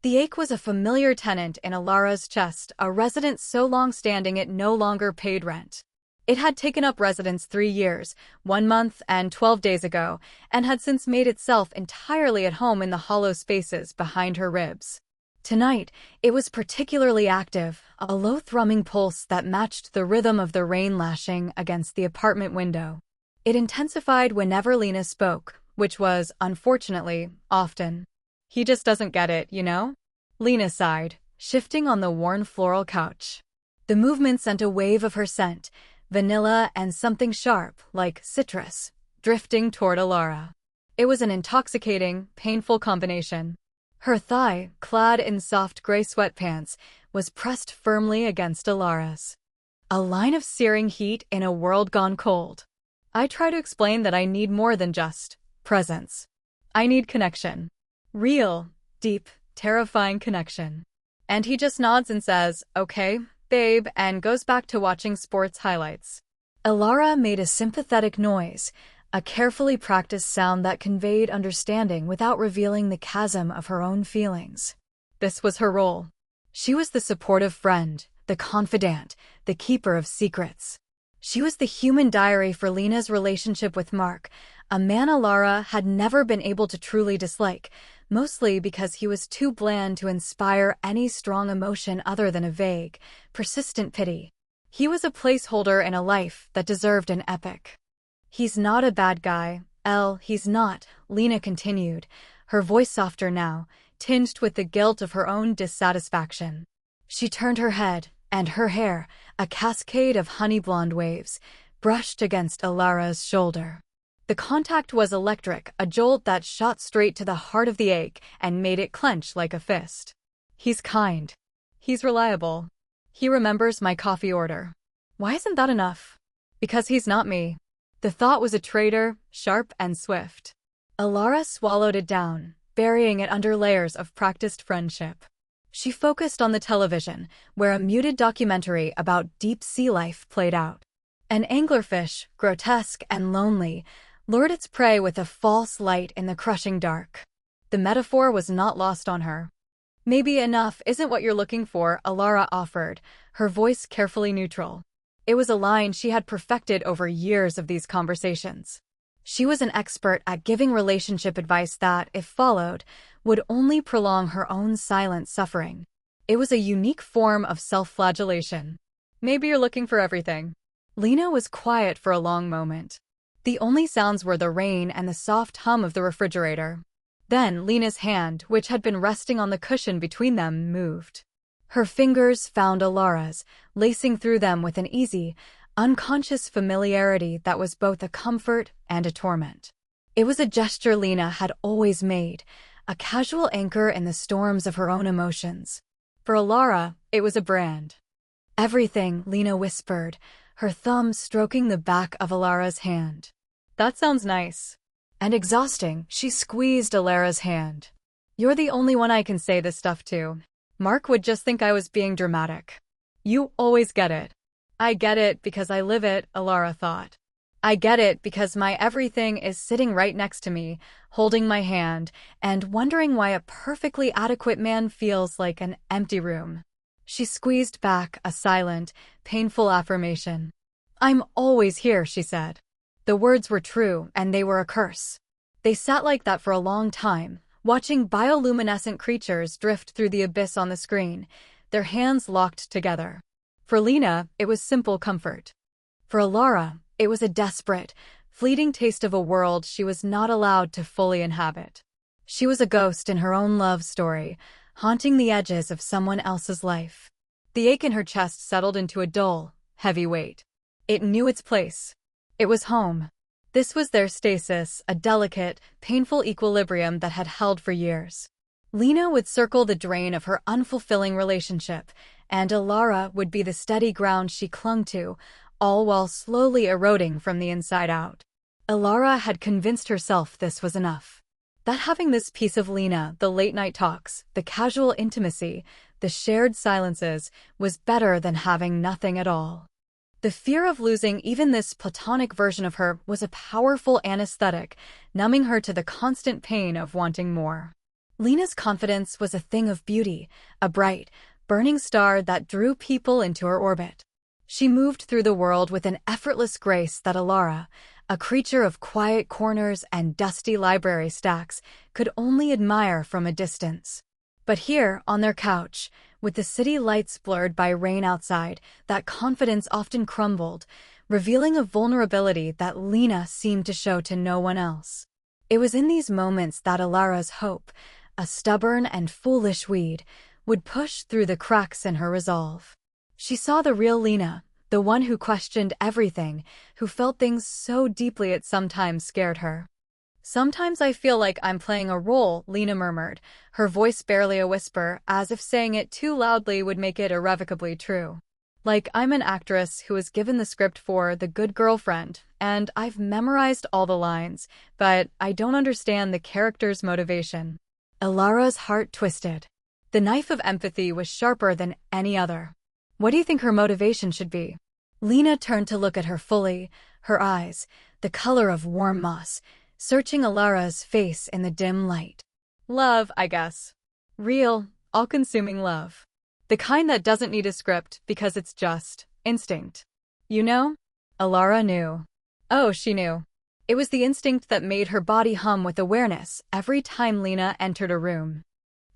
The ache was a familiar tenant in Alara's chest, a resident so long-standing it no longer paid rent. It had taken up residence 3 years, 1 month, and 12 days ago, and had since made itself entirely at home in the hollow spaces behind her ribs. Tonight, it was particularly active, a low thrumming pulse that matched the rhythm of the rain lashing against the apartment window. It intensified whenever Lena spoke, which was, unfortunately, often. "He just doesn't get it, you know?" Lena sighed, shifting on the worn floral couch. The movement sent a wave of her scent, vanilla and something sharp, like citrus, drifting toward Alara. It was an intoxicating, painful combination. Her thigh, clad in soft gray sweatpants, was pressed firmly against Alara's. A line of searing heat in a world gone cold. I try to explain that I need more than just presence. I need connection. Real, deep, terrifying connection. And he just nods and says, "Okay, babe," and goes back to watching sports highlights. Alara made a sympathetic noise, a carefully practiced sound that conveyed understanding without revealing the chasm of her own feelings. This was her role. She was the supportive friend, the confidant, the keeper of secrets. She was the human diary for Lena's relationship with Mark, a man Alara had never been able to truly dislike, mostly because he was too bland to inspire any strong emotion other than a vague, persistent pity. He was a placeholder in a life that deserved an epic. "He's not a bad guy, he's not," Lena continued, her voice softer now, tinged with the guilt of her own dissatisfaction. She turned her head, and her hair, a cascade of honey-blonde waves, brushed against Alara's shoulder. The contact was electric, a jolt that shot straight to the heart of the ache and made it clench like a fist. "He's kind. He's reliable. He remembers my coffee order. Why isn't that enough?" "Because he's not me." The thought was a traitor, sharp and swift. Alara swallowed it down, burying it under layers of practiced friendship. She focused on the television, where a muted documentary about deep sea life played out. An anglerfish, grotesque and lonely, lured its prey with a false light in the crushing dark. The metaphor was not lost on her. "Maybe enough isn't what you're looking for," Alara offered, her voice carefully neutral. It was a line she had perfected over years of these conversations. She was an expert at giving relationship advice that, if followed, would only prolong her own silent suffering. It was a unique form of self-flagellation. "Maybe you're looking for everything." Lena was quiet for a long moment. The only sounds were the rain and the soft hum of the refrigerator. Then Lena's hand, which had been resting on the cushion between them, moved. Her fingers found Alara's, lacing through them with an easy, unconscious familiarity that was both a comfort and a torment. It was a gesture Lena had always made, a casual anchor in the storms of her own emotions. For Alara, it was a brand. "Everything," Lena whispered, her thumb stroking the back of Alara's hand. "That sounds nice." And exhausting, she squeezed Alara's hand. "You're the only one I can say this stuff to. Mark would just think I was being dramatic." "You always get it." "I get it because I live it," Alara thought. "I get it because my everything is sitting right next to me, holding my hand, and wondering why a perfectly adequate man feels like an empty room." She squeezed back a silent, painful affirmation. "I'm always here," she said. The words were true, and they were a curse. They sat like that for a long time, watching bioluminescent creatures drift through the abyss on the screen, their hands locked together. For Lena, it was simple comfort. For Alara, it was a desperate, fleeting taste of a world she was not allowed to fully inhabit. She was a ghost in her own love story, haunting the edges of someone else's life. The ache in her chest settled into a dull, heavy weight. It knew its place. It was home. This was their stasis, a delicate, painful equilibrium that had held for years. Lena would circle the drain of her unfulfilling relationship, and Alara would be the steady ground she clung to, all while slowly eroding from the inside out. Alara had convinced herself this was enough. That having this piece of Lena, the late-night talks, the casual intimacy, the shared silences, was better than having nothing at all. The fear of losing even this platonic version of her was a powerful anesthetic, numbing her to the constant pain of wanting more. Lena's confidence was a thing of beauty, a bright, burning star that drew people into her orbit. She moved through the world with an effortless grace that Alara, a creature of quiet corners and dusty library stacks, could only admire from a distance. But here, on their couch, with the city lights blurred by rain outside, that confidence often crumbled, revealing a vulnerability that Lena seemed to show to no one else. It was in these moments that Alara's hope, a stubborn and foolish weed, would push through the cracks in her resolve. She saw the real Lena, the one who questioned everything, who felt things so deeply it sometimes scared her. "Sometimes I feel like I'm playing a role," Lena murmured, her voice barely a whisper, as if saying it too loudly would make it irrevocably true. "Like I'm an actress who was given the script for The Good Girlfriend, and I've memorized all the lines, but I don't understand the character's motivation." Alara's heart twisted. The knife of empathy was sharper than any other. "What do you think her motivation should be?" Lena turned to look at her fully, her eyes, the color of warm moss, searching Alara's face in the dim light. "Love, I guess. Real, all-consuming love. The kind that doesn't need a script because it's just instinct. You know?" Alara knew. Oh, she knew. It was the instinct that made her body hum with awareness every time Lena entered a room.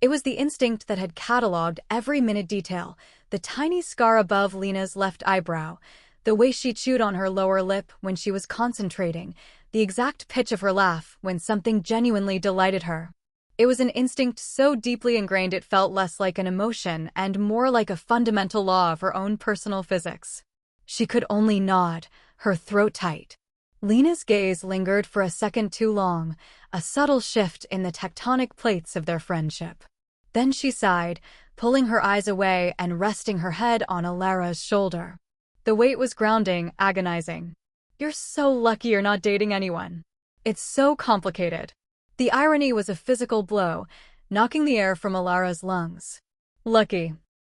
It was the instinct that had cataloged every minute detail, the tiny scar above Lena's left eyebrow, the way she chewed on her lower lip when she was concentrating, the exact pitch of her laugh when something genuinely delighted her. It was an instinct so deeply ingrained it felt less like an emotion and more like a fundamental law of her own personal physics. She could only nod, her throat tight. Lena's gaze lingered for a second too long, a subtle shift in the tectonic plates of their friendship. Then she sighed, pulling her eyes away and resting her head on Alara's shoulder. The weight was grounding, agonizing. "You're so lucky you're not dating anyone. It's so complicated." The irony was a physical blow, knocking the air from Alara's lungs. Lucky.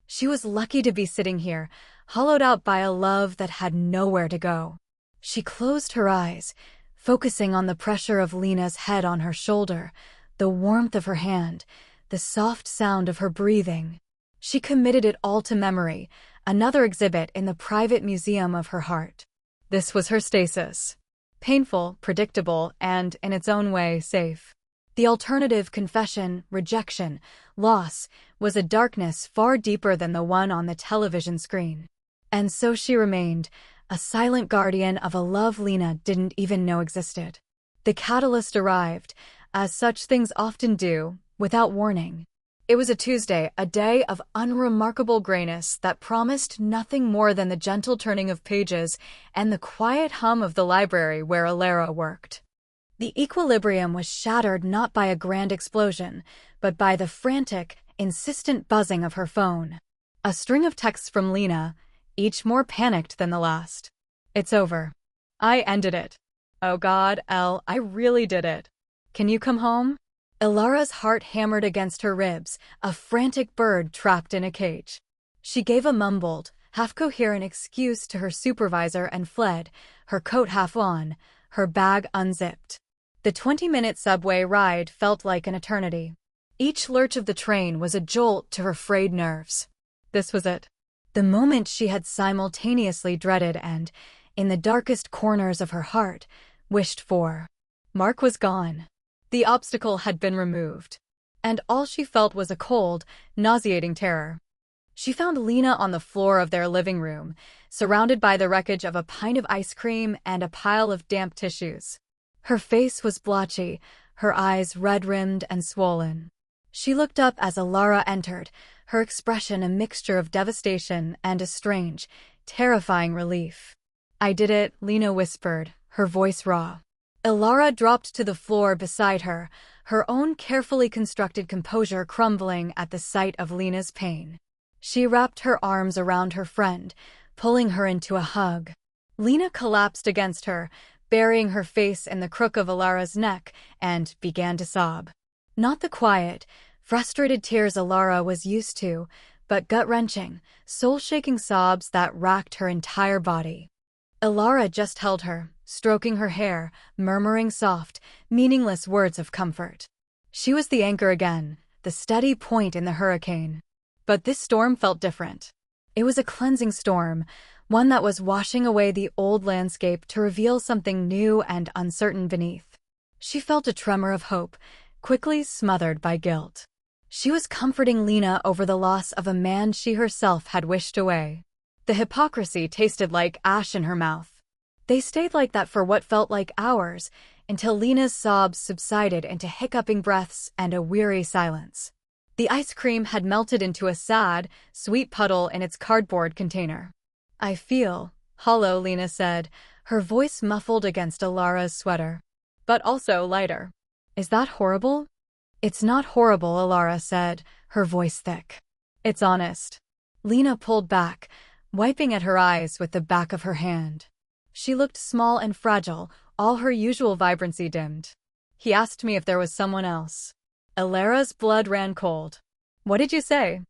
She was lucky to be sitting here, hollowed out by a love that had nowhere to go. She closed her eyes, focusing on the pressure of Lena's head on her shoulder, the warmth of her hand, the soft sound of her breathing. She committed it all to memory, another exhibit in the private museum of her heart. This was her stasis. Painful, predictable, and, in its own way, safe. The alternative, confession, rejection, loss, was a darkness far deeper than the one on the television screen. And so she remained, a silent guardian of a love Lena didn't even know existed. The catalyst arrived, as such things often do, without warning. It was a Tuesday, a day of unremarkable grayness that promised nothing more than the gentle turning of pages and the quiet hum of the library where Alara worked. The equilibrium was shattered not by a grand explosion, but by the frantic, insistent buzzing of her phone. A string of texts from Lena, each more panicked than the last. "It's over. I ended it. Oh God, Elle, I really did it. Can you come home?" Alara's heart hammered against her ribs, a frantic bird trapped in a cage. She gave a mumbled, half-coherent excuse to her supervisor and fled, her coat half on, her bag unzipped. The 20-minute subway ride felt like an eternity. Each lurch of the train was a jolt to her frayed nerves. This was it. The moment she had simultaneously dreaded and, in the darkest corners of her heart, wished for. Mark was gone. The obstacle had been removed. And all she felt was a cold, nauseating terror. She found Lena on the floor of their living room, surrounded by the wreckage of a pint of ice cream and a pile of damp tissues. Her face was blotchy, her eyes red-rimmed and swollen. She looked up as Alara entered, her expression a mixture of devastation and a strange, terrifying relief. "I did it," Lena whispered, her voice raw. Alara dropped to the floor beside her, her own carefully constructed composure crumbling at the sight of Lena's pain. She wrapped her arms around her friend, pulling her into a hug. Lena collapsed against her, burying her face in the crook of Alara's neck, and began to sob. Not the quiet, frustrated tears Alara was used to, but gut-wrenching, soul-shaking sobs that racked her entire body. Alara just held her, stroking her hair, murmuring soft, meaningless words of comfort. She was the anchor again, the steady point in the hurricane. But this storm felt different. It was a cleansing storm, one that was washing away the old landscape to reveal something new and uncertain beneath. She felt a tremor of hope, quickly smothered by guilt. She was comforting Lena over the loss of a man she herself had wished away. The hypocrisy tasted like ash in her mouth. They stayed like that for what felt like hours, until Lena's sobs subsided into hiccuping breaths and a weary silence. The ice cream had melted into a sad, sweet puddle in its cardboard container. "I feel hollow," Lena said, her voice muffled against Alara's sweater. "But also lighter." "Is that horrible?" "It's not horrible," Alara said, her voice thick. "It's honest." Lena pulled back, wiping at her eyes with the back of her hand. She looked small and fragile, all her usual vibrancy dimmed. "He asked me if there was someone else." Alara's blood ran cold. "What did you say?"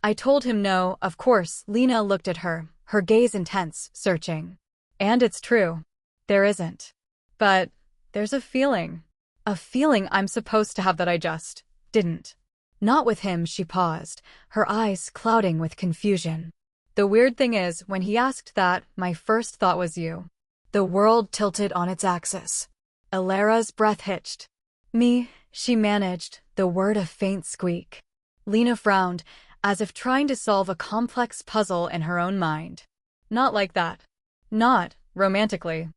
"I told him no, of course." Lena looked at her, her gaze intense, searching. "And it's true. There isn't. But there's a feeling. A feeling I'm supposed to have that I just didn't." "Not with him," she paused, her eyes clouding with confusion. "The weird thing is, when he asked that, my first thought was you." The world tilted on its axis. Alara's breath hitched. "Me," she managed, the word a faint squeak. Lena frowned, as if trying to solve a complex puzzle in her own mind. "Not like that. Not romantically.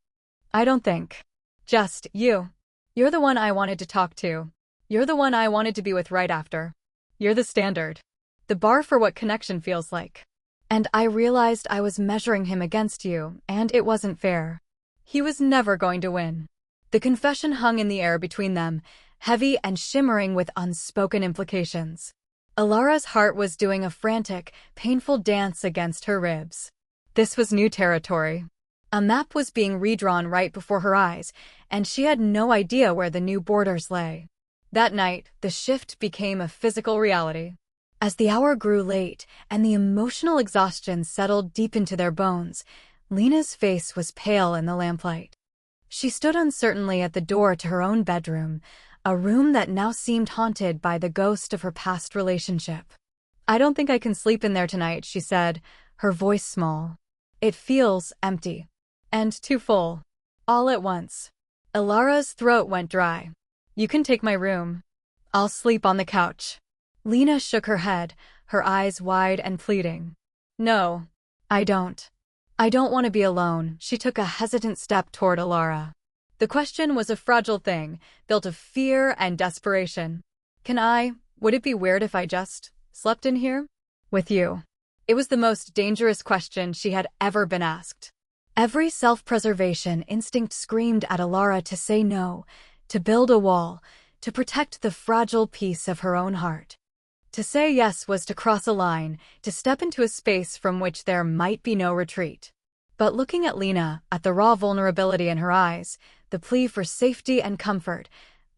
I don't think. Just you. You're the one I wanted to talk to. You're the one I wanted to be with right after. You're the standard. The bar for what connection feels like. And I realized I was measuring him against you, and it wasn't fair. He was never going to win." The confession hung in the air between them, heavy and shimmering with unspoken implications. Alara's heart was doing a frantic, painful dance against her ribs. This was new territory. A map was being redrawn right before her eyes, and she had no idea where the new borders lay. That night, the shift became a physical reality. As the hour grew late and the emotional exhaustion settled deep into their bones, Lena's face was pale in the lamplight. She stood uncertainly at the door to her own bedroom, a room that now seemed haunted by the ghost of her past relationship. "I don't think I can sleep in there tonight," she said, her voice small. "It feels empty. And too full. All at once." Alara's throat went dry. "You can take my room. I'll sleep on the couch." Lena shook her head, her eyes wide and pleading. "No, I don't. I don't want to be alone." She took a hesitant step toward Alara. The question was a fragile thing, built of fear and desperation. Would it be weird if I just slept in here? With you?" It was the most dangerous question she had ever been asked. Every self-preservation instinct screamed at Alara to say no, to build a wall, to protect the fragile piece of her own heart. To say yes was to cross a line, to step into a space from which there might be no retreat. But looking at Lena, at the raw vulnerability in her eyes, the plea for safety and comfort,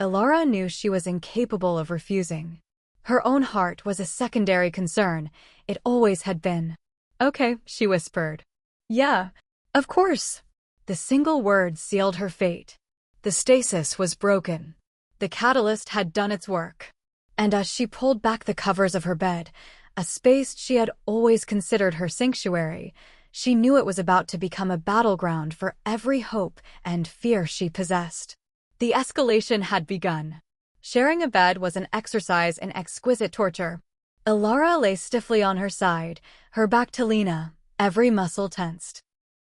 Alara knew she was incapable of refusing. Her own heart was a secondary concern. It always had been. "Okay," she whispered. "Yeah, of course." The single word sealed her fate. The stasis was broken. The catalyst had done its work. And as she pulled back the covers of her bed, a space she had always considered her sanctuary, she knew it was about to become a battleground for every hope and fear she possessed. The escalation had begun. Sharing a bed was an exercise in exquisite torture. Alara lay stiffly on her side, her back to Lena, every muscle tensed.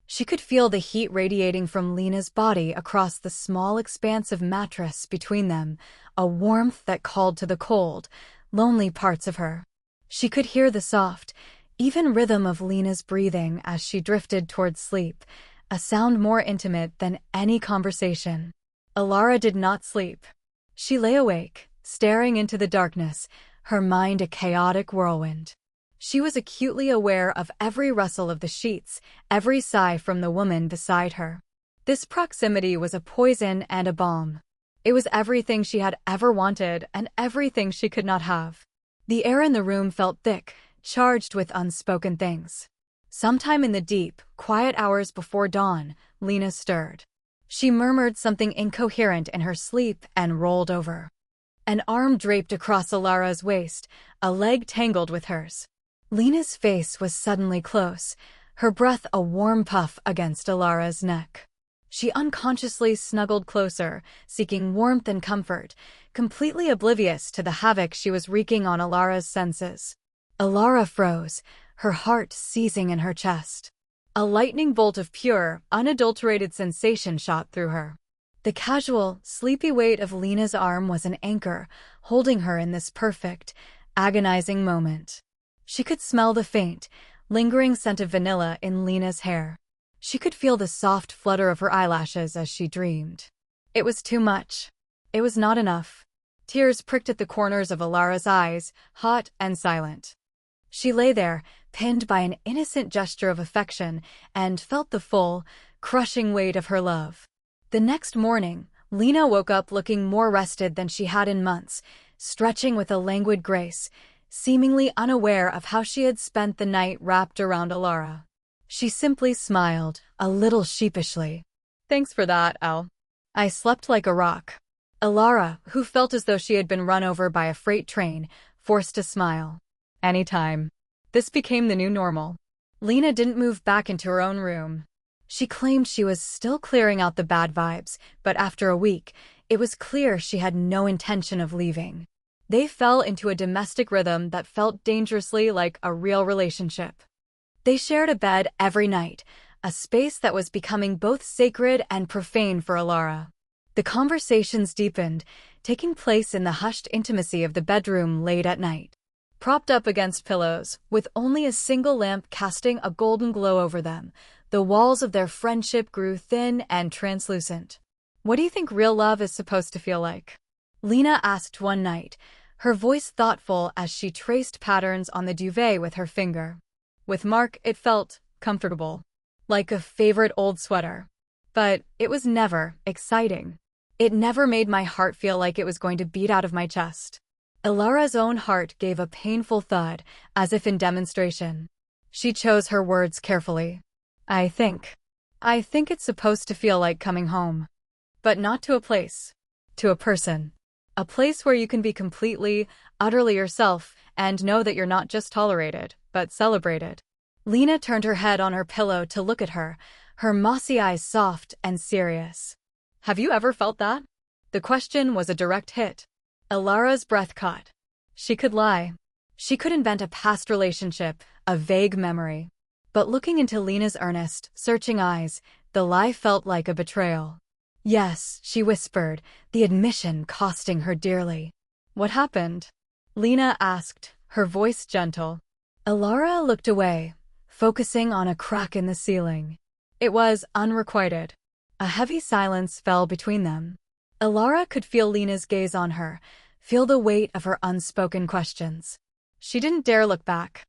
She could feel the heat radiating from Lena's body across the small expanse of mattress between them, a warmth that called to the cold, lonely parts of her. She could hear the soft, even rhythm of Lena's breathing as she drifted toward sleep, a sound more intimate than any conversation. Alara did not sleep. She lay awake, staring into the darkness, her mind a chaotic whirlwind. She was acutely aware of every rustle of the sheets, every sigh from the woman beside her. This proximity was a poison and a balm. It was everything she had ever wanted and everything she could not have. The air in the room felt thick, charged with unspoken things. Sometime in the deep, quiet hours before dawn, Lena stirred. She murmured something incoherent in her sleep and rolled over. An arm draped across Alara's waist, a leg tangled with hers. Lena's face was suddenly close, her breath a warm puff against Alara's neck. She unconsciously snuggled closer, seeking warmth and comfort, completely oblivious to the havoc she was wreaking on Alara's senses. Alara froze, her heart seizing in her chest. A lightning bolt of pure, unadulterated sensation shot through her. The casual, sleepy weight of Lena's arm was an anchor, holding her in this perfect, agonizing moment. She could smell the faint, lingering scent of vanilla in Lena's hair. She could feel the soft flutter of her eyelashes as she dreamed. It was too much. It was not enough. Tears pricked at the corners of Alara's eyes, hot and silent. She lay there, pinned by an innocent gesture of affection, and felt the full, crushing weight of her love. The next morning, Lena woke up looking more rested than she had in months, stretching with a languid grace, seemingly unaware of how she had spent the night wrapped around Alara. She simply smiled, a little sheepishly. "Thanks for that, Al. I slept like a rock." Alara, who felt as though she had been run over by a freight train, forced a smile. Anytime. This became the new normal. Lena didn't move back into her own room. She claimed she was still clearing out the bad vibes, but after a week, it was clear she had no intention of leaving. They fell into a domestic rhythm that felt dangerously like a real relationship. They shared a bed every night, a space that was becoming both sacred and profane for Alara. The conversations deepened, taking place in the hushed intimacy of the bedroom late at night. Propped up against pillows, with only a single lamp casting a golden glow over them, the walls of their friendship grew thin and translucent. "What do you think real love is supposed to feel like?" Lena asked one night, her voice thoughtful as she traced patterns on the duvet with her finger. With Mark, it felt comfortable, like a favorite old sweater. But it was never exciting. It never made my heart feel like it was going to beat out of my chest. Alara's own heart gave a painful thud, as if in demonstration. She chose her words carefully. I think it's supposed to feel like coming home. But not to a place. To a person. A place where you can be completely, utterly yourself, and know that you're not just tolerated, but celebrated." Lena turned her head on her pillow to look at her, her mossy eyes soft and serious. "Have you ever felt that?" The question was a direct hit. Alara's breath caught. She could lie. She could invent a past relationship, a vague memory. But looking into Lena's earnest, searching eyes, the lie felt like a betrayal. "Yes," she whispered, the admission costing her dearly. "What happened?" Lena asked, her voice gentle. Alara looked away, focusing on a crack in the ceiling. It was unrequited. A heavy silence fell between them. Alara could feel Lena's gaze on her, feel the weight of her unspoken questions. She didn't dare look back.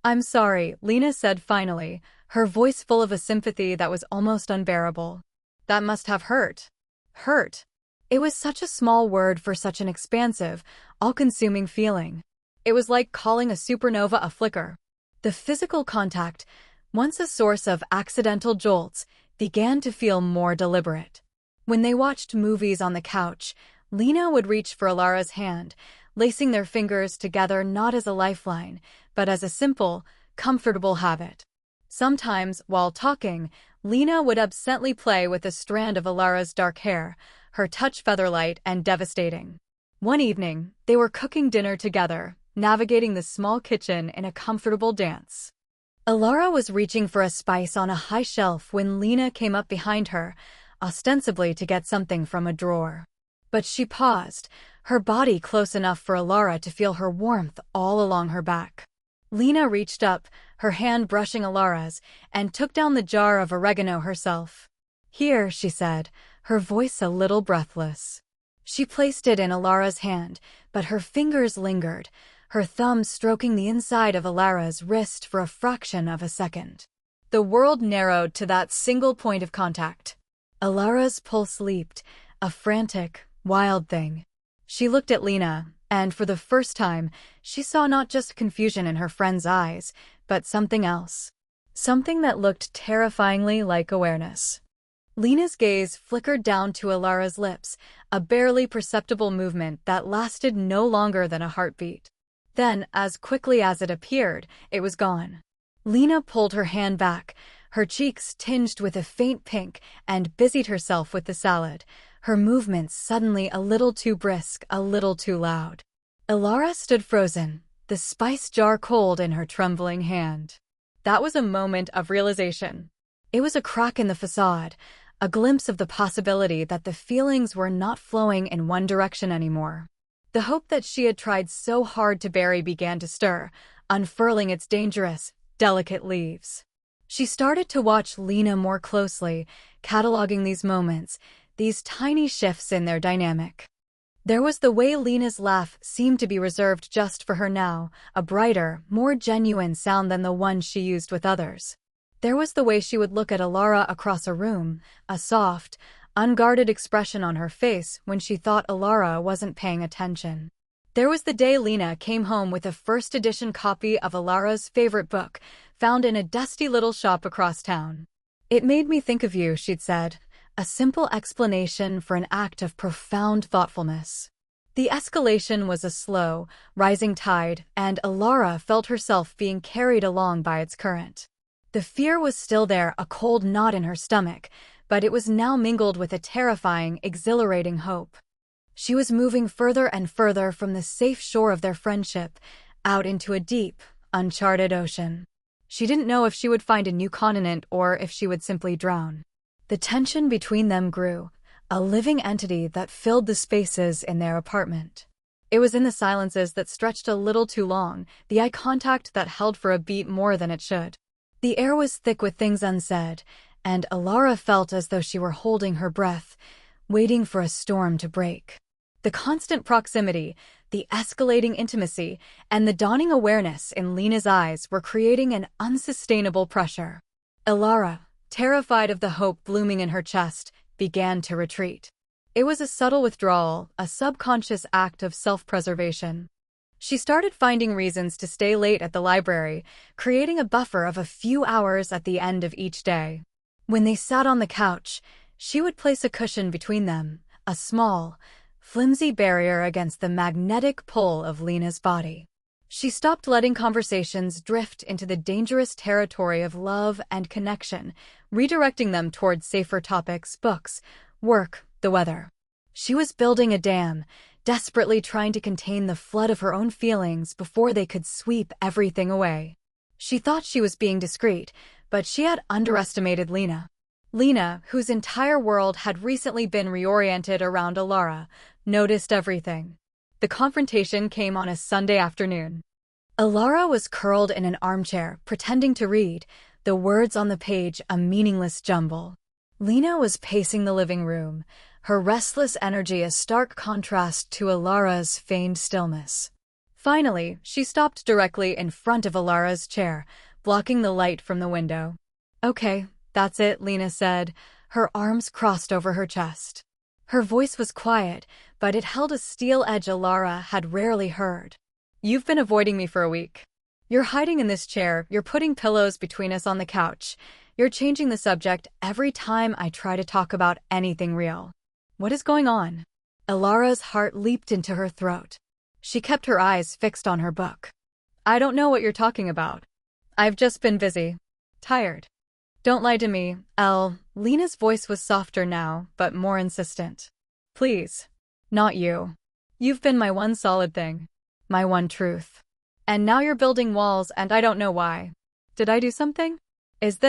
"I'm sorry," Lena said finally, her voice full of a sympathy that was almost unbearable. "That must have hurt." Hurt. It was such a small word for such an expansive, all-consuming feeling. It was like calling a supernova a flicker. The physical contact, once a source of accidental jolts, began to feel more deliberate. When they watched movies on the couch, Lena would reach for Alara's hand, lacing their fingers together not as a lifeline, but as a simple, comfortable habit. Sometimes, while talking, Lena would absently play with a strand of Alara's dark hair, her touch featherlight and devastating. One evening, they were cooking dinner together, navigating the small kitchen in a comfortable dance. Alara was reaching for a spice on a high shelf when Lena came up behind her, ostensibly to get something from a drawer. But she paused, her body close enough for Alara to feel her warmth all along her back. Lena reached up, her hand brushing Alara's, and took down the jar of oregano herself. "Here," she said, her voice a little breathless. She placed it in Alara's hand, but her fingers lingered, her thumb stroking the inside of Alara's wrist for a fraction of a second. The world narrowed to that single point of contact. Alara's pulse leaped, a frantic, wild thing. She looked at Lena, and for the first time, she saw not just confusion in her friend's eyes, but something else. Something that looked terrifyingly like awareness. Lena's gaze flickered down to Alara's lips, a barely perceptible movement that lasted no longer than a heartbeat. Then, as quickly as it appeared, it was gone. Lena pulled her hand back, her cheeks tinged with a faint pink, and busied herself with the salad, her movements suddenly a little too brisk, a little too loud. Alara stood frozen, the spice jar cold in her trembling hand. That was a moment of realization. It was a crack in the facade, a glimpse of the possibility that the feelings were not flowing in one direction anymore. The hope that she had tried so hard to bury began to stir, unfurling its dangerous, delicate leaves. She started to watch Lena more closely, cataloging these moments, these tiny shifts in their dynamic. There was the way Lena's laugh seemed to be reserved just for her now, a brighter, more genuine sound than the one she used with others. There was the way she would look at Alara across a room, a soft, unguarded expression on her face when she thought Alara wasn't paying attention. There was the day Lena came home with a first-edition copy of Alara's favorite book, found in a dusty little shop across town. "It made me think of you," she'd said, a simple explanation for an act of profound thoughtfulness. The escalation was a slow, rising tide, and Alara felt herself being carried along by its current. The fear was still there, a cold knot in her stomach, but it was now mingled with a terrifying, exhilarating hope. She was moving further and further from the safe shore of their friendship, out into a deep, uncharted ocean. She didn't know if she would find a new continent or if she would simply drown. The tension between them grew, a living entity that filled the spaces in their apartment. It was in the silences that stretched a little too long, the eye contact that held for a beat more than it should. The air was thick with things unsaid, and Alara felt as though she were holding her breath, waiting for a storm to break. The constant proximity, the escalating intimacy, and the dawning awareness in Lena's eyes were creating an unsustainable pressure. Alara, terrified of the hope blooming in her chest, began to retreat. It was a subtle withdrawal, a subconscious act of self-preservation. She started finding reasons to stay late at the library, creating a buffer of a few hours at the end of each day. When they sat on the couch, she would place a cushion between them, a small, flimsy barrier against the magnetic pull of Lena's body. She stopped letting conversations drift into the dangerous territory of love and connection, redirecting them towards safer topics, books, work, the weather. She was building a dam, desperately trying to contain the flood of her own feelings before they could sweep everything away. She thought she was being discreet, but she had underestimated Lena. Lena, whose entire world had recently been reoriented around Alara, noticed everything. The confrontation came on a Sunday afternoon. Alara was curled in an armchair, pretending to read, the words on the page a meaningless jumble. Lena was pacing the living room, her restless energy a stark contrast to Alara's feigned stillness. Finally, she stopped directly in front of Alara's chair, blocking the light from the window. "Okay, that's it," Lena said, her arms crossed over her chest. Her voice was quiet, but it held a steel edge Alara had rarely heard. "You've been avoiding me for a week. You're hiding in this chair, you're putting pillows between us on the couch, you're changing the subject every time I try to talk about anything real. What is going on?" Alara's heart leaped into her throat. She kept her eyes fixed on her book. "I don't know what you're talking about. I've just been busy. Tired. Don't lie to me, Elle." Lena's voice was softer now, but more insistent. "Please. Not you. You've been my one solid thing. My one truth. And now you're building walls and I don't know why. Did I do something? Is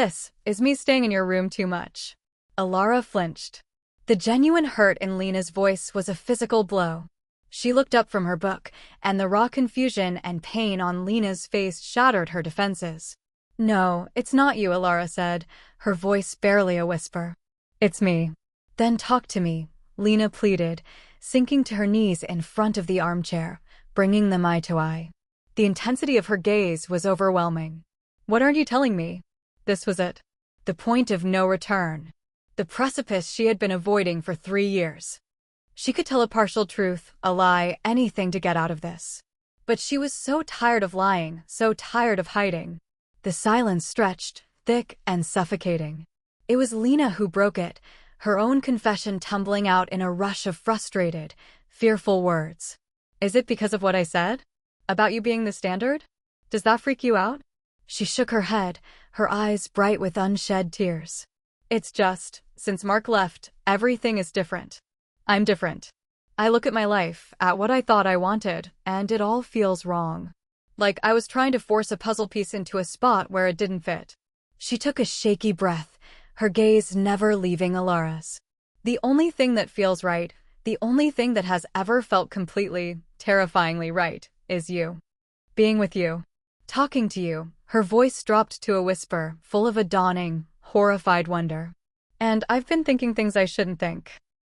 me staying in your room too much?" Alara flinched. The genuine hurt in Lena's voice was a physical blow. She looked up from her book, and the raw confusion and pain on Lena's face shattered her defenses. "No, it's not you," Alara said, her voice barely a whisper. "It's me." "Then talk to me," Lena pleaded, sinking to her knees in front of the armchair, bringing them eye to eye. The intensity of her gaze was overwhelming. "What aren't you telling me?" This was it. The point of no return. The precipice she had been avoiding for 3 years. She could tell a partial truth, a lie, anything to get out of this. But she was so tired of lying, so tired of hiding. The silence stretched, thick and suffocating. It was Lena who broke it, her own confession tumbling out in a rush of frustrated, fearful words. Is it because of what I said? About you being the standard? Does that freak you out? She shook her head, her eyes bright with unshed tears. It's just, since Mark left, everything is different. I'm different. I look at my life, at what I thought I wanted, and it all feels wrong. Like I was trying to force a puzzle piece into a spot where it didn't fit. She took a shaky breath, her gaze never leaving Alara's. The only thing that feels right, the only thing that has ever felt completely, terrifyingly right, is you. Being with you. Talking to you. Her voice dropped to a whisper, full of a dawning, horrified wonder. And I've been thinking things I shouldn't think.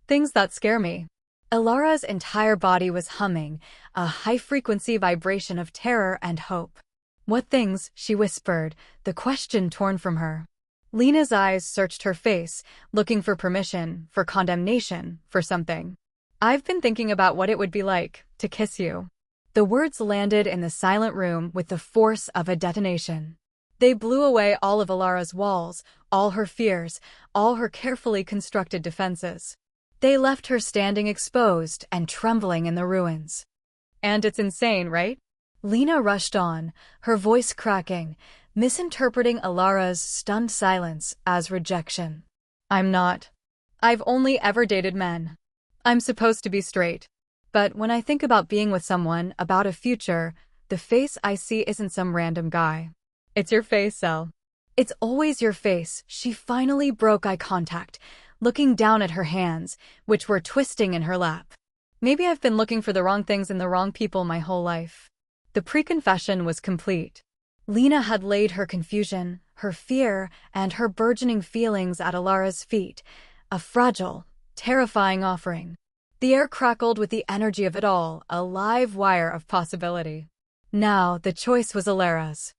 Things that scare me. Alara's entire body was humming, a high-frequency vibration of terror and hope. What things, she whispered, the question torn from her. Lena's eyes searched her face, looking for permission, for condemnation, for something. I've been thinking about what it would be like to kiss you. The words landed in the silent room with the force of a detonation. They blew away all of Alara's walls, all her fears, all her carefully constructed defenses. They left her standing exposed and trembling in the ruins. And it's insane, right? Lena rushed on, her voice cracking, misinterpreting Alara's stunned silence as rejection. I'm not. I've only ever dated men. I'm supposed to be straight. But when I think about being with someone, about a future, the face I see isn't some random guy. It's your face, Elle. It's always your face. She finally broke eye contact, looking down at her hands, which were twisting in her lap. Maybe I've been looking for the wrong things in the wrong people my whole life. The pre-confession was complete. Lena had laid her confusion, her fear, and her burgeoning feelings at Alara's feet, a fragile, terrifying offering. The air crackled with the energy of it all, a live wire of possibility. Now, the choice was Alara's.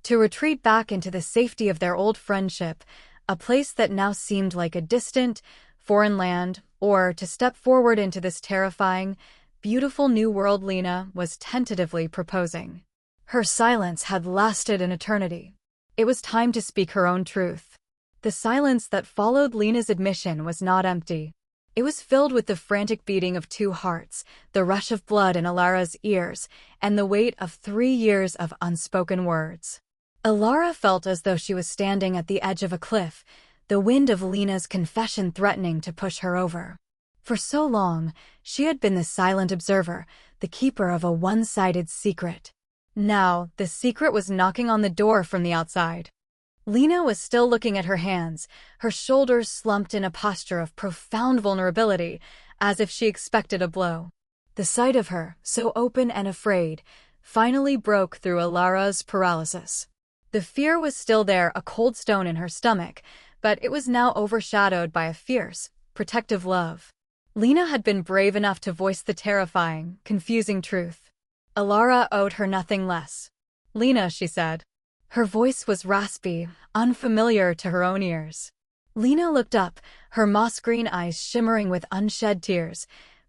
To retreat back into the safety of their old friendship, a place that now seemed like a distant, foreign land, or to step forward into this terrifying, beautiful new world Lena was tentatively proposing. Her silence had lasted an eternity. It was time to speak her own truth. The silence that followed Lena's admission was not empty. It was filled with the frantic beating of two hearts, the rush of blood in Alara's ears, and the weight of 3 years of unspoken words. Alara felt as though she was standing at the edge of a cliff, the wind of Lena's confession threatening to push her over. For so long, she had been the silent observer, the keeper of a one-sided secret. Now, the secret was knocking on the door from the outside. Lena was still looking at her hands, her shoulders slumped in a posture of profound vulnerability, as if she expected a blow. The sight of her, so open and afraid, finally broke through Alara's paralysis. The fear was still there, a cold stone in her stomach, but it was now overshadowed by a fierce, protective love. Lena had been brave enough to voice the terrifying, confusing truth. Alara owed her nothing less. "Lena," she said. Her voice was raspy, unfamiliar to her own ears. Lena looked up, her moss-green eyes shimmering with unshed tears,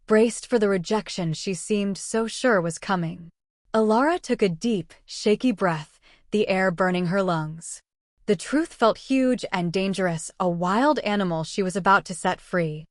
braced for the rejection she seemed so sure was coming. Alara took a deep, shaky breath, the air burning her lungs. The truth felt huge and dangerous, a wild animal she was about to set free.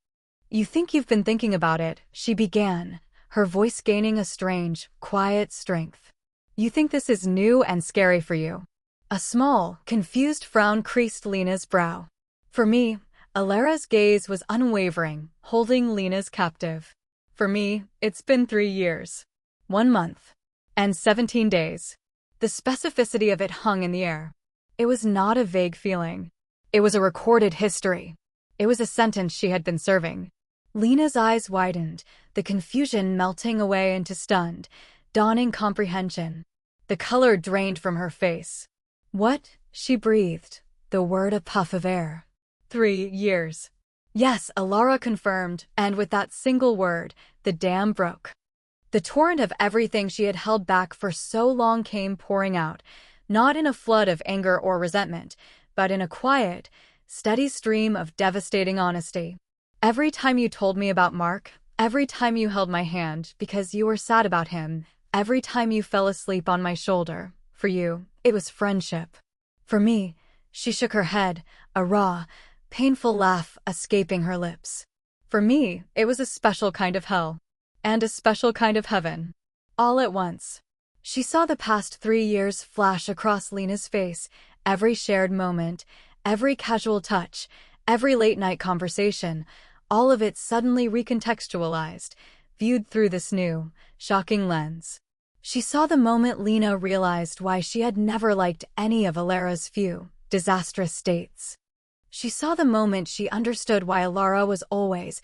"You think you've been thinking about it," she began, her voice gaining a strange, quiet strength. "You think this is new and scary for you." A small, confused frown creased Lena's brow. For me, Alara's gaze was unwavering, holding Lena's captive. For me, it's been 3 years. 1 month. And 17 days. The specificity of it hung in the air. It was not a vague feeling. It was a recorded history. It was a sentence she had been serving. Lena's eyes widened, the confusion melting away into stunned, dawning comprehension. The color drained from her face. "What?" she breathed, the word a puff of air. 3 years. Yes, Alara confirmed, and with that single word, the dam broke. The torrent of everything she had held back for so long came pouring out, not in a flood of anger or resentment, but in a quiet, steady stream of devastating honesty. "Every time you told me about Mark, every time you held my hand because you were sad about him, every time you fell asleep on my shoulder, for you, it was friendship. For me," she shook her head, a raw, painful laugh escaping her lips. For me, it was a special kind of hell. And a special kind of heaven. All at once. She saw the past 3 years flash across Lena's face, every shared moment, every casual touch, every late-night conversation, all of it suddenly recontextualized, viewed through this new, shocking lens. She saw the moment Lena realized why she had never liked any of Alara's few, disastrous states. She saw the moment she understood why Alara was always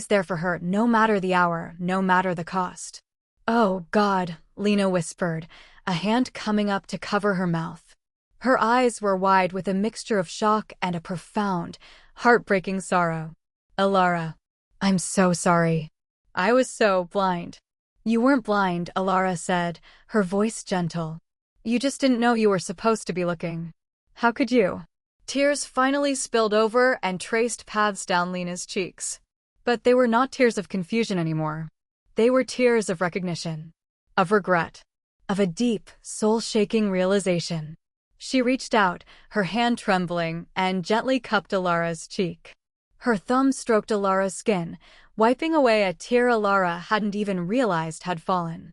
there for her, no matter the hour, no matter the cost. "Oh, God," Lena whispered, a hand coming up to cover her mouth. Her eyes were wide with a mixture of shock and a profound, heartbreaking sorrow. "Alara, I'm so sorry. I was so blind." "You weren't blind," Alara said, her voice gentle. "You just didn't know you were supposed to be looking. How could you?" Tears finally spilled over and traced paths down Lena's cheeks. But they were not tears of confusion anymore. They were tears of recognition, of regret, of a deep, soul-shaking realization. She reached out, her hand trembling, and gently cupped Alara's cheek. Her thumb stroked Alara's skin, wiping away a tear Alara hadn't even realized had fallen.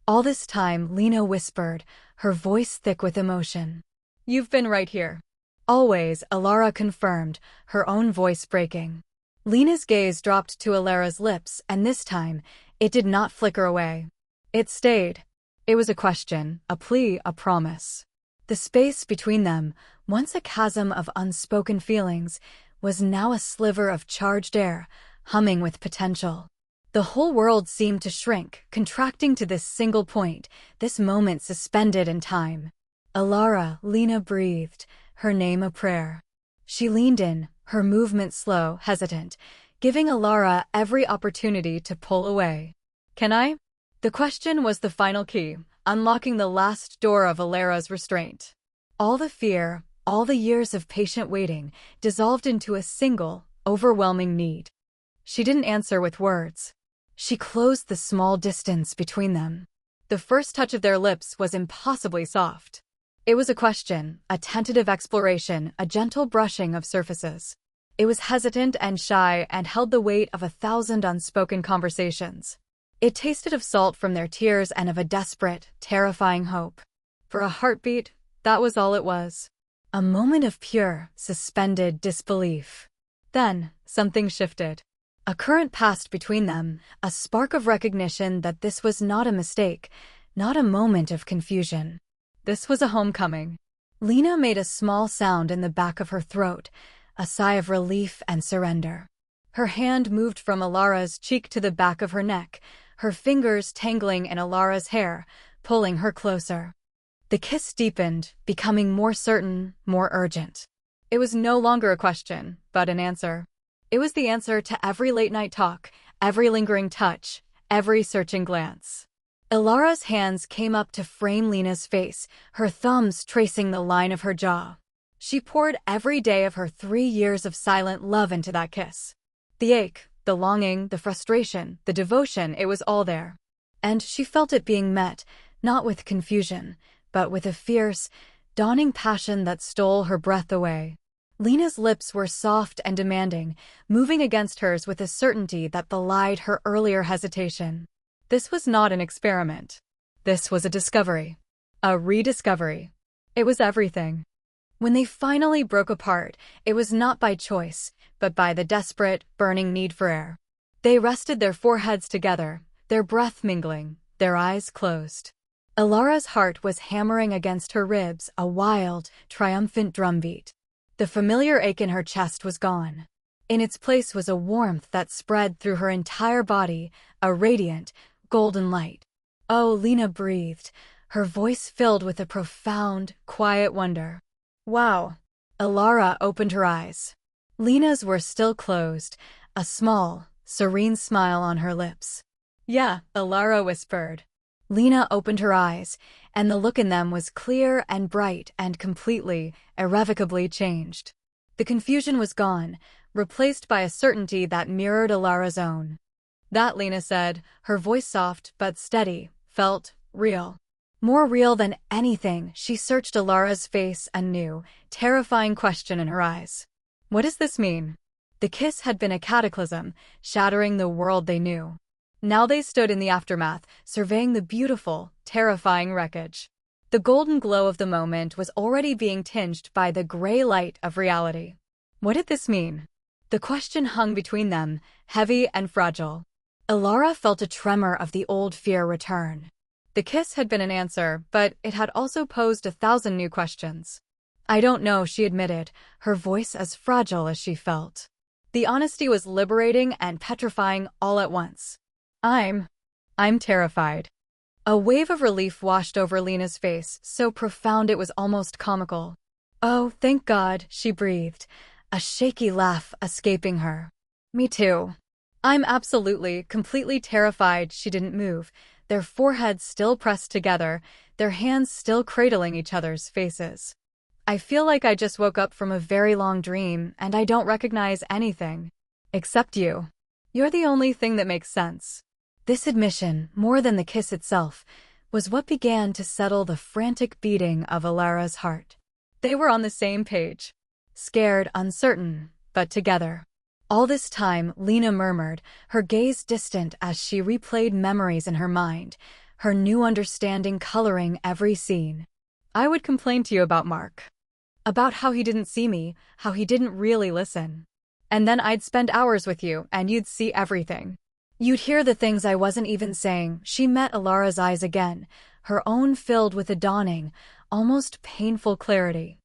All this time, Lena whispered, her voice thick with emotion. "You've been right here." "Always," Alara confirmed, her own voice breaking. Lena's gaze dropped to Alara's lips, and this time, it did not flicker away. It stayed. It was a question, a plea, a promise. The space between them, once a chasm of unspoken feelings, was now a sliver of charged air, humming with potential. The whole world seemed to shrink, contracting to this single point, this moment suspended in time. "Alara," Lena breathed, her name a prayer. She leaned in, her movement slow, hesitant, giving Alara every opportunity to pull away. "Can I?" The question was the final key, unlocking the last door of Alara's restraint. All the fear, all the years of patient waiting, dissolved into a single, overwhelming need. She didn't answer with words. She closed the small distance between them. The first touch of their lips was impossibly soft. It was a question, a tentative exploration, a gentle brushing of surfaces. It was hesitant and shy and held the weight of 1,000 unspoken conversations. It tasted of salt from their tears and of a desperate, terrifying hope. For a heartbeat, that was all it was. A moment of pure, suspended disbelief. Then, something shifted. A current passed between them, a spark of recognition that this was not a mistake, not a moment of confusion. This was a homecoming. Lena made a small sound in the back of her throat, a sigh of relief and surrender. Her hand moved from Alara's cheek to the back of her neck, her fingers tangling in Alara's hair, pulling her closer. The kiss deepened, becoming more certain, more urgent. It was no longer a question, but an answer. It was the answer to every late-night talk, every lingering touch, every searching glance. Alara's hands came up to frame Lena's face, her thumbs tracing the line of her jaw. She poured every day of her 3 years of silent love into that kiss. The ache, the longing, the frustration, the devotion, it was all there. And she felt it being met, not with confusion, but with a fierce, dawning passion that stole her breath away. Lena's lips were soft and demanding, moving against hers with a certainty that belied her earlier hesitation. This was not an experiment. This was a discovery. A rediscovery. It was everything. When they finally broke apart, it was not by choice, but by the desperate, burning need for air. They rested their foreheads together, their breath mingling, their eyes closed. Alara's heart was hammering against her ribs, a wild, triumphant drumbeat. The familiar ache in her chest was gone. In its place was a warmth that spread through her entire body, a radiant, golden light. "Oh," Lena breathed, her voice filled with a profound, quiet wonder. "Wow." Alara opened her eyes. Lena's were still closed, a small, serene smile on her lips. "Yeah," Alara whispered. Lena opened her eyes, and the look in them was clear and bright and completely, irrevocably changed. The confusion was gone, replaced by a certainty that mirrored Alara's own. "That," Lena said, her voice soft but steady, felt real. More real than anything, she searched Alara's face, a new, terrifying question in her eyes. What does this mean? The kiss had been a cataclysm, shattering the world they knew. Now they stood in the aftermath, surveying the beautiful, terrifying wreckage. The golden glow of the moment was already being tinged by the gray light of reality. What did this mean? The question hung between them, heavy and fragile. Ilara felt a tremor of the old fear return. The kiss had been an answer, but it had also posed 1,000 new questions. I don't know, she admitted, her voice as fragile as she felt. The honesty was liberating and petrifying all at once. I'm terrified. A wave of relief washed over Lena's face, so profound it was almost comical. Oh, thank God, she breathed, a shaky laugh escaping her. Me too. I'm absolutely, completely terrified. She didn't move, their foreheads still pressed together, their hands still cradling each other's faces. I feel like I just woke up from a very long dream, and I don't recognize anything. Except you. You're the only thing that makes sense. This admission, more than the kiss itself, was what began to settle the frantic beating of Ilara's heart. They were on the same page. Scared, uncertain, but together. All this time, Lena murmured, her gaze distant as she replayed memories in her mind, her new understanding coloring every scene. I would complain to you about Mark. About how he didn't see me, how he didn't really listen. And then I'd spend hours with you, and you'd see everything. You'd hear the things I wasn't even saying. She met Ilara's eyes again, her own filled with a dawning, almost painful clarity.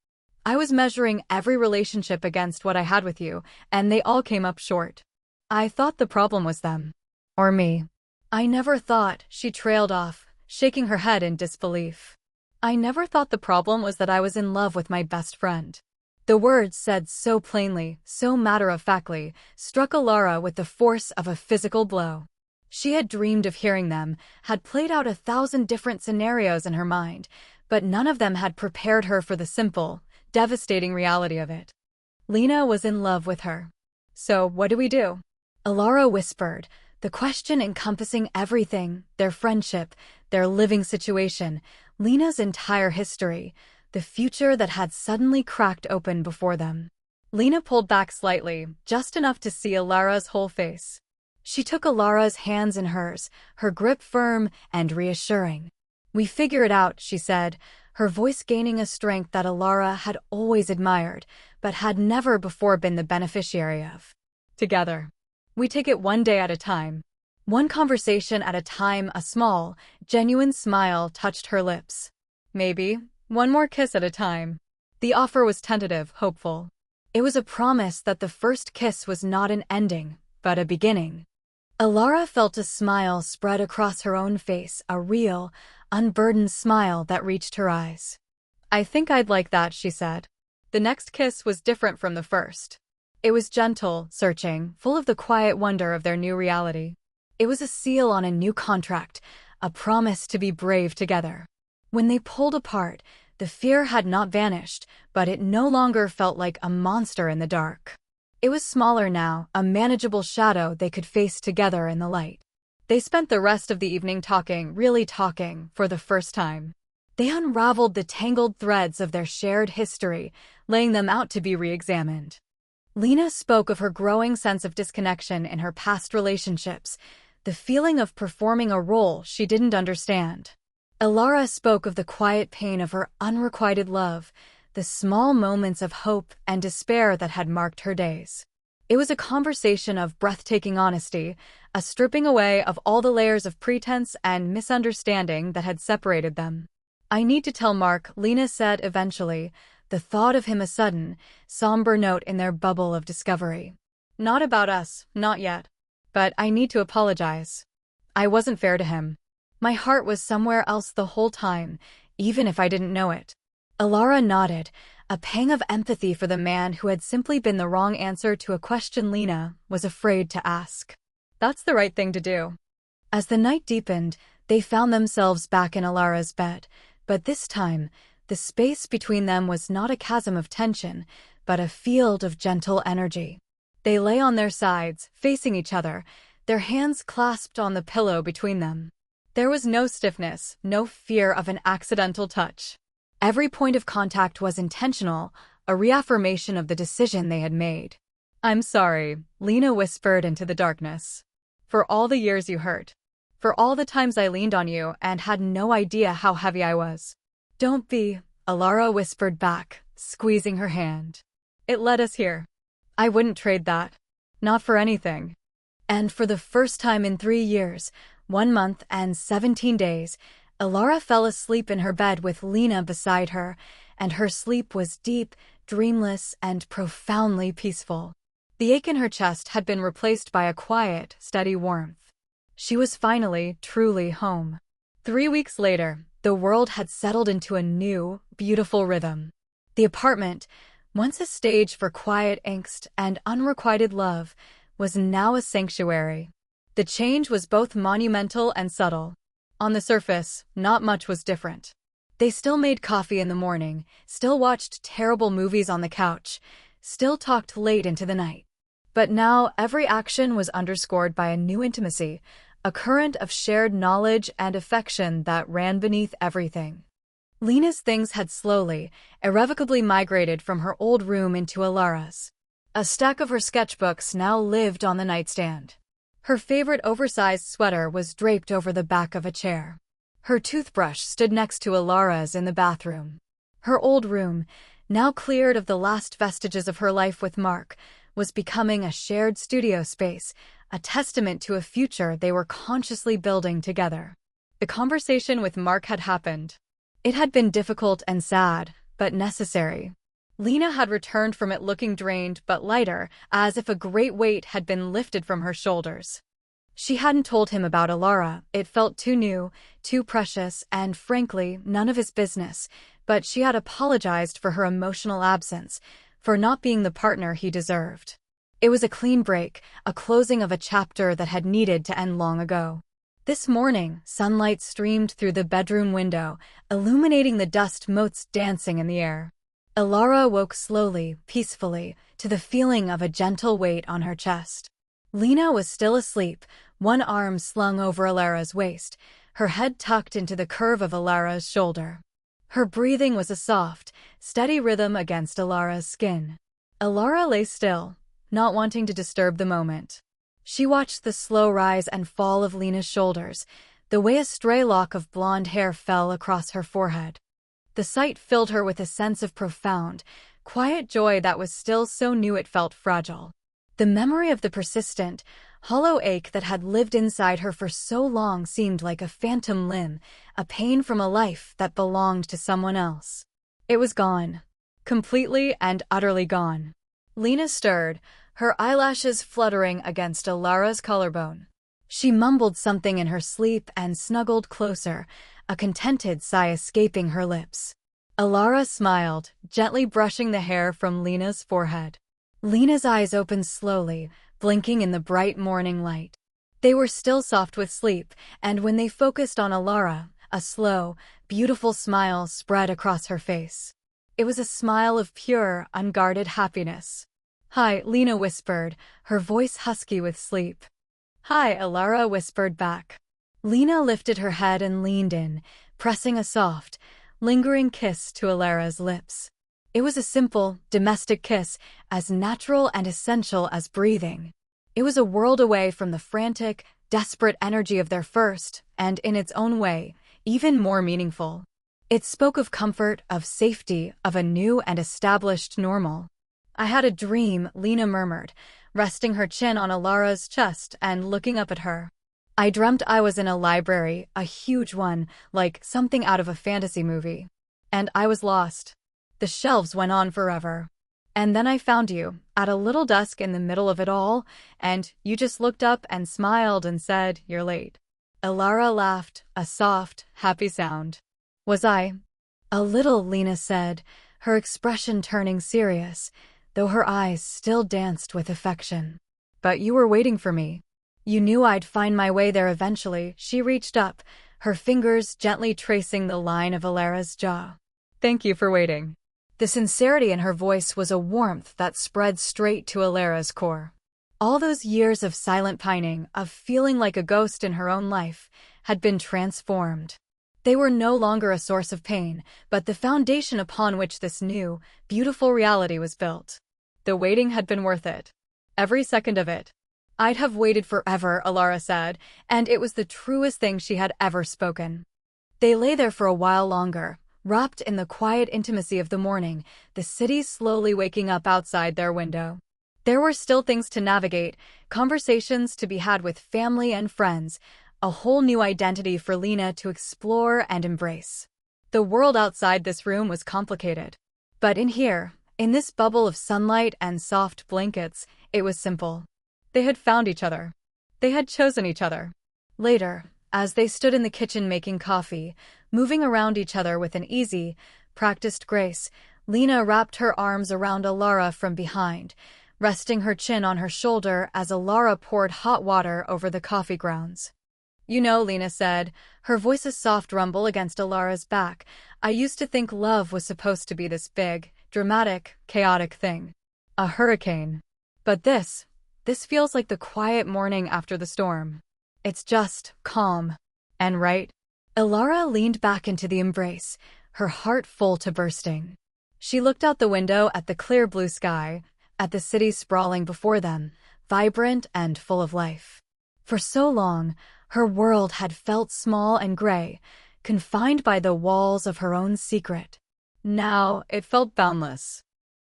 I was measuring every relationship against what I had with you, and they all came up short. I thought the problem was them. Or me. I never thought, she trailed off, shaking her head in disbelief. I never thought the problem was that I was in love with my best friend. The words, said so plainly, so matter-of-factly, struck Ilara with the force of a physical blow. She had dreamed of hearing them, had played out 1,000 different scenarios in her mind, but none of them had prepared her for the simple, devastating reality of it. Lena was in love with her. So, what do we do? Ilara whispered, the question encompassing everything, their friendship, their living situation, Lena's entire history, the future that had suddenly cracked open before them. Lena pulled back slightly, just enough to see Ilara's whole face. She took Ilara's hands in hers, her grip firm and reassuring. We figure it out, she said, her voice gaining a strength that Ilara had always admired, but had never before been the beneficiary of. Together. We take it one day at a time. One conversation at a time. A small, genuine smile touched her lips. Maybe one more kiss at a time. The offer was tentative, hopeful. It was a promise that the first kiss was not an ending, but a beginning. Ilara felt a smile spread across her own face, a real, unburdened smile that reached her eyes. I think I'd like that, she said. The next kiss was different from the first. It was gentle, searching, full of the quiet wonder of their new reality. It was a seal on a new contract, a promise to be brave together. When they pulled apart, the fear had not vanished, but it no longer felt like a monster in the dark. It was smaller now, a manageable shadow they could face together in the light. They spent the rest of the evening talking, really talking, for the first time. They unraveled the tangled threads of their shared history, laying them out to be re-examined. Lena spoke of her growing sense of disconnection in her past relationships, the feeling of performing a role she didn't understand. Ilara spoke of the quiet pain of her unrequited love, the small moments of hope and despair that had marked her days. It was a conversation of breathtaking honesty, a stripping away of all the layers of pretense and misunderstanding that had separated them. I need to tell Mark, Lena said eventually, the thought of him a sudden, somber note in their bubble of discovery. Not about us, not yet. But I need to apologize. I wasn't fair to him. My heart was somewhere else the whole time, even if I didn't know it. Ilara nodded, a pang of empathy for the man who had simply been the wrong answer to a question Lena was afraid to ask. That's the right thing to do. As the night deepened, they found themselves back in Ilara's bed, but this time, the space between them was not a chasm of tension, but a field of gentle energy. They lay on their sides, facing each other, their hands clasped on the pillow between them. There was no stiffness, no fear of an accidental touch. Every point of contact was intentional, a reaffirmation of the decision they had made. "I'm sorry," Lena whispered into the darkness. "For all the years you hurt. For all the times I leaned on you and had no idea how heavy I was." "Don't be," Alara whispered back, squeezing her hand. "It led us here. I wouldn't trade that. Not for anything." And for the first time in 3 years, 1 month and 17 days, Alara fell asleep in her bed with Lena beside her, and her sleep was deep, dreamless, and profoundly peaceful. The ache in her chest had been replaced by a quiet, steady warmth. She was finally, truly home. 3 weeks later, the world had settled into a new, beautiful rhythm. The apartment, once a stage for quiet angst and unrequited love, was now a sanctuary. The change was both monumental and subtle. On the surface, not much was different. They still made coffee in the morning, still watched terrible movies on the couch, still talked late into the night. But now every action was underscored by a new intimacy, a current of shared knowledge and affection that ran beneath everything. Lena's things had slowly, irrevocably migrated from her old room into Alara's. A stack of her sketchbooks now lived on the nightstand. Her favorite oversized sweater was draped over the back of a chair. Her toothbrush stood next to Alara's in the bathroom. Her old room, now cleared of the last vestiges of her life with Mark, was becoming a shared studio space, a testament to a future they were consciously building together. The conversation with Mark had happened. It had been difficult and sad, but necessary. Lena had returned from it looking drained but lighter, as if a great weight had been lifted from her shoulders. She hadn't told him about Alara. It felt too new, too precious, and frankly, none of his business, but she had apologized for her emotional absence, for not being the partner he deserved. It was a clean break, a closing of a chapter that had needed to end long ago. This morning, sunlight streamed through the bedroom window, illuminating the dust motes dancing in the air. Alara woke slowly, peacefully, to the feeling of a gentle weight on her chest. Lena was still asleep, one arm slung over Alara's waist, her head tucked into the curve of Alara's shoulder. Her breathing was a soft, steady rhythm against Alara's skin. Alara lay still, not wanting to disturb the moment. She watched the slow rise and fall of Lena's shoulders, the way a stray lock of blonde hair fell across her forehead. The sight filled her with a sense of profound, quiet joy that was still so new it felt fragile. The memory of the persistent, hollow ache that had lived inside her for so long seemed like a phantom limb, a pain from a life that belonged to someone else. It was gone. Completely and utterly gone. Lena stirred, her eyelashes fluttering against Alara's collarbone. She mumbled something in her sleep and snuggled closer, a contented sigh escaping her lips. Alara smiled, gently brushing the hair from Lena's forehead. Lena's eyes opened slowly, blinking in the bright morning light. They were still soft with sleep, and when they focused on Alara, a slow, beautiful smile spread across her face. It was a smile of pure, unguarded happiness. "Hi," Lena whispered, her voice husky with sleep. "Hi," Alara whispered back. Lena lifted her head and leaned in, pressing a soft, lingering kiss to Alara's lips. It was a simple, domestic kiss, as natural and essential as breathing. It was a world away from the frantic, desperate energy of their first, and in its own way, even more meaningful. It spoke of comfort, of safety, of a new and established normal. "I had a dream," Lena murmured, resting her chin on Alara's chest and looking up at her. "I dreamt I was in a library, a huge one, like something out of a fantasy movie. And I was lost. The shelves went on forever. And then I found you, at a little desk in the middle of it all, and you just looked up and smiled and said, 'You're late.'" Alara laughed, a soft, happy sound. "Was I?" "A little," Lena said, her expression turning serious, though her eyes still danced with affection. "But you were waiting for me. You knew I'd find my way there eventually." She reached up, her fingers gently tracing the line of Alara's jaw. "Thank you for waiting." The sincerity in her voice was a warmth that spread straight to Alara's core. All those years of silent pining, of feeling like a ghost in her own life, had been transformed. They were no longer a source of pain, but the foundation upon which this new, beautiful reality was built. The waiting had been worth it. Every second of it. I'd have waited forever, Alara said, and it was the truest thing she had ever spoken. They lay there for a while longer, wrapped in the quiet intimacy of the morning, the city slowly waking up outside their window. There were still things to navigate, conversations to be had with family and friends, a whole new identity for Lena to explore and embrace. The world outside this room was complicated. But in here, in this bubble of sunlight and soft blankets, it was simple. They had found each other. They had chosen each other. Later, as they stood in the kitchen making coffee, moving around each other with an easy, practiced grace, Lena wrapped her arms around Alara from behind, resting her chin on her shoulder as Alara poured hot water over the coffee grounds. "You know," Lena said, her voice a soft rumble against Alara's back, "I used to think love was supposed to be this big, dramatic, chaotic thing. A hurricane. But this feels like the quiet morning after the storm. It's just calm. And right?" Alara leaned back into the embrace, her heart full to bursting. She looked out the window at the clear blue sky, at the city sprawling before them, vibrant and full of life. For so long, her world had felt small and gray, confined by the walls of her own secret. Now it felt boundless.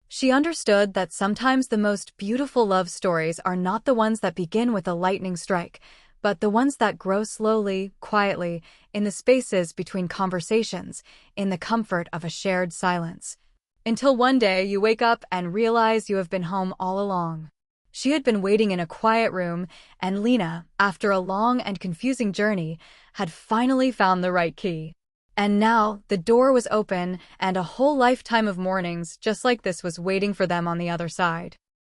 She understood that sometimes the most beautiful love stories are not the ones that begin with a lightning strike, but the ones that grow slowly, quietly, in the spaces between conversations, in the comfort of a shared silence. Until one day you wake up and realize you have been home all along. She had been waiting in a quiet room, and Lena, after a long and confusing journey, had finally found the right key. And now the door was open, and a whole lifetime of mornings just like this was waiting for them on the other side.